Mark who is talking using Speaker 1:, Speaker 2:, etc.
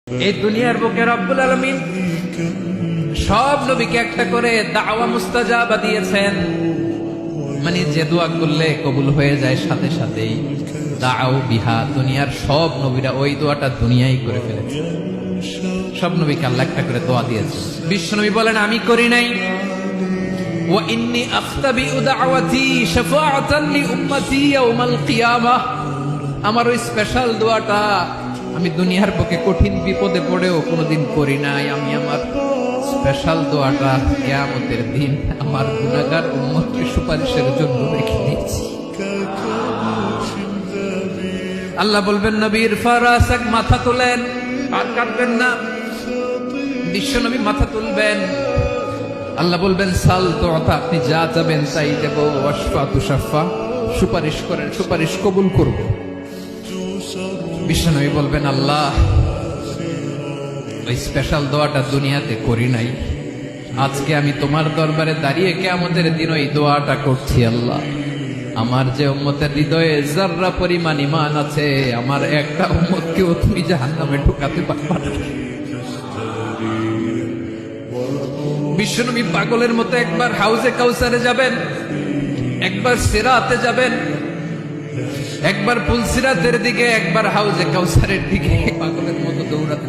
Speaker 1: এই দুনিয়ার বুকে রব্বুল আলামিন সব নবীকে একটা করে দাওয়া মুস্তাজাবা দিয়েছেন, মানে যে দোয়া করলে কবুল হয়ে যায় সাথে সাথেই। দাও বিহা, দুনিয়ার সব নবীরা ওই দোয়াটা দুনিয়ায় করে ফেলেছে। সব নবীকে আল্লাহ একটা করে দোয়া দিয়েছে। বিশ্বনবী বলেন আমি করি নাই। ওয়া ইন্নী আখতাবিউ দাওয়াতি শাফাআতান লি উম্মতি ইয়াউমাল কিয়ামাহ, আমার ওই স্পেশাল দোয়াটা আমি দুনিয়ার বুকে কঠিন বিপদে পড়েও কোনোদিন করি নাই। আমি আমার স্পেশাল দোয়াটা কিয়ামতের দিন আমার গুনাহগার উম্মতকে সুপারিশের জন্য রেখে দিয়েছি। আল্লাহ বলবেন নবীর ফারাসাক, মাথা তোলেন, আর কাটবেন না। বিশ্ব নবী মাথা তুলবেন, আল্লাহ বলবেন সাল তো, আপনি যা যাবেন তাই দেব। ওয়াশফা তুশাফা, সুপারিশ করেন, সুপারিশ কবুল করব। বিশ্বনবী বলবেন আল্লাহ ওই স্পেশাল দোয়াটা দুনিয়াতে করি নাই, আজকে আমি তোমার দরবারে দাঁড়িয়ে কিয়ামতের দিন ওই দোয়াটা করছি। আল্লাহ, আমার যে উম্মতের হৃদয়ে যাররা পরিমাণ ঈমান আছে, আমার একটা উম্মতকেও তুমি জাহান্নামে ঢোকাতে পারবা না। বিশ্বনবী পাগলের মতো একবার হাউজে কাউসারে যাবেন, একবার সিরাতে যাবেন, একবার পুলসিরাতের দিকে, একবার হাউজে কাউসারের দিকে পাগলের মতো দৌড়াতে